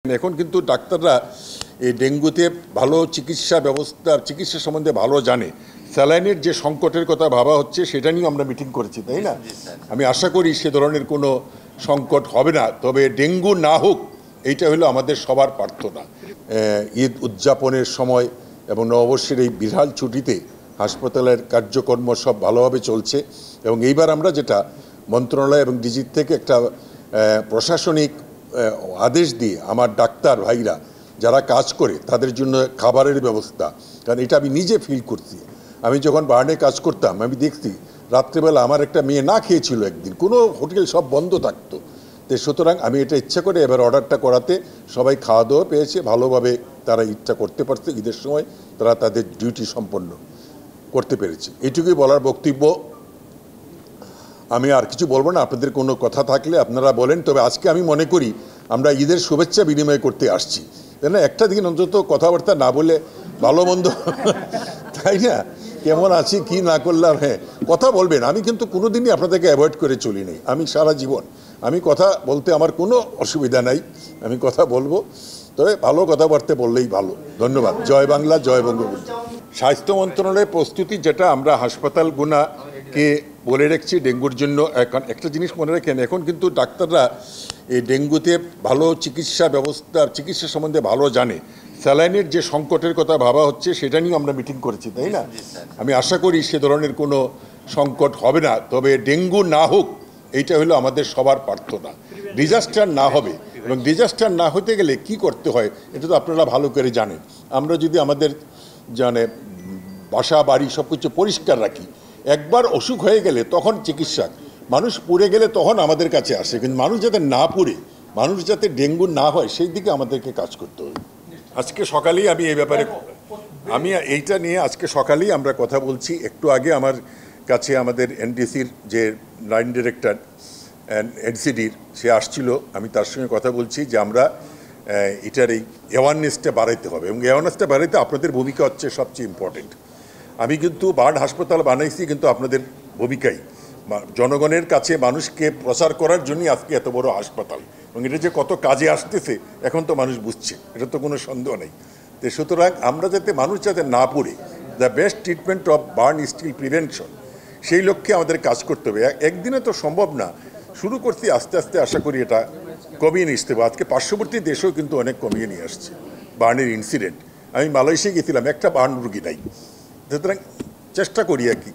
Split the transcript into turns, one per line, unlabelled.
এখন কিন্তু ডাক্তাররা এই ডেঙ্গুতে ভালো চিকিৎসা সম্বন্ধে ভালো জানে। স্যালাইনের যে সংকটের কথা ভাবা হচ্ছে সেটা নিয়ে আমরা মিটিং করেছি, তাই না? আমি আশা করি সে ধরনের কোনো সংকট হবে না, তবে ডেঙ্গু না হোক এইটা হলো আমাদের সবার প্রার্থনা। ঈদ উদযাপনের সময় এবং নববর্ষের এই বিশাল ছুটিতে হাসপাতালের কার্যকর্ম সব ভালোভাবে চলছে এবং এইবার আমরা যেটা মন্ত্রণালয় এবং ডিজি থেকে একটা প্রশাসনিক আদেশ দিয়ে আমার ডাক্তার ভাইরা যারা কাজ করে তাদের জন্য খাবারের ব্যবস্থা, কারণ এটা আমি নিজে ফিল করছি। আমি যখন বার্নে কাজ করতাম আমি দেখছি রাত্রেবেলা আমার একটা মেয়ে না খেয়েছিল একদিন, কোনো হোটেল সব বন্ধ থাকতো। তো সুতরাং আমি এটা ইচ্ছা করে এবার অর্ডারটা করাতে সবাই খাওয়া দাওয়া পেয়েছে, ভালোভাবে তারা ঈদটা করতে পারছে, ঈদের সময় তারা তাদের ডিউটি সম্পন্ন করতে পেরেছে। এইটুকুই বলার বক্তব্য, আমি আর কিছু বলবো না। আপনাদের কোনো কথা থাকলে আপনারা বলেন। তবে আজকে আমি মনে করি আমরা ঈদের শুভেচ্ছা বিনিময় করতে আসছি, তাই না? একটা দিন অন্তত কথাবার্তা না বলে ভালো মন্দ তাই না, কেমন আছি কি না করলাম, হ্যাঁ কথা বলবেন। আমি কিন্তু কোনোদিনই আপনাদেরকে অ্যাভয়েড করে চলি নাই। আমি সারা জীবন আমি কথা বলতে আমার কোনো অসুবিধা নাই, আমি কথা বলবো, তবে ভালো কথাবার্তা বললেই ভালো। ধন্যবাদ। জয় বাংলা, জয় বঙ্গবন্ধু। স্বাস্থ্য মন্ত্রণালয়ের প্রস্তুতি যেটা আমরা হাসপাতালগুলোকে বলে রাখছি ডেঙ্গুর জন্য। এখন একটা জিনিস মনে রাখেন, এখন কিন্তু ডাক্তাররা এই ডেঙ্গুতে ভালো চিকিৎসা সম্বন্ধে ভালো জানে। স্যালাইনের যে সংকটের কথা ভাবা হচ্ছে সেটা নিয়ে আমরা মিটিং করেছি, তাই না? আমি আশা করি সে ধরনের কোনো সংকট হবে না, তবে ডেঙ্গু না হোক এইটা হলো আমাদের সবার প্রার্থনা। ডিজাস্টার না হবে, এবং ডিজাস্টার না হতে গেলে কি করতে হয় এটা তো আপনারা ভালো করে জানেন। আমরা যদি আমাদের বাসা বাড়ি সব কিছু পরিষ্কার রাখি, একবার অসুখ হয়ে গেলে তখন চিকিৎসা, মানুষ পুড়ে গেলে তখন আমাদের কাছে আসে, কিন্তু মানুষ যাতে না পুড়ে, মানুষ যাতে ডেঙ্গু না হয় সেই দিকে আমাদেরকে কাজ করতে হবে। আজকে সকালেই আমি এই ব্যাপারে এইটা নিয়ে আজকে সকালেই আমরা কথা বলছি। একটু আগে আমার কাছে আমাদের এনডিসির যে লাইন ডিরেক্টর এনসিডির সে আসছিল, আমি তার সঙ্গে কথা বলছি যে আমরা এটার এই অ্যাওয়ারনেসটা বাড়াইতে হবে, এবং অ্যাওয়ারনেসটা বাড়াইতে আপনাদের ভূমিকা হচ্ছে সবচেয়ে ইম্পর্টেন্ট। আমি কিন্তু বার্ড হাসপাতাল বানাইছি কিন্তু আপনাদের ভূমিকাই, জনগণের কাছে মানুষকে প্রচার করার জন্যই আজকে এত বড় হাসপাতাল, এবং এটা যে কত কাজে আসতেছে এখন তো মানুষ বুঝছে, এটা তো কোনো সন্দেহ নেই। তো সুতরাং আমরা যাতে মানুষ যাতে না পড়ে, the best treatment of burn still prevention, সেই লক্ষ্যে আমাদের কাজ করতে হবে। একদিনে তো সম্ভব না, শুরু করছি আস্তে আস্তে, আশা করি এটা কমিয়ে নিয়ে আসতে হবে। আজকে পার্শ্ববর্তী দেশেও কিন্তু অনেক কমিয়ে নিয়ে আসছে বার্নের ইনসিডেন্ট। আমি মালয়েশিয়া গেছিলাম, একটা বার্ন রুগী নাই। সুতরাং চেষ্টা করি আর কি।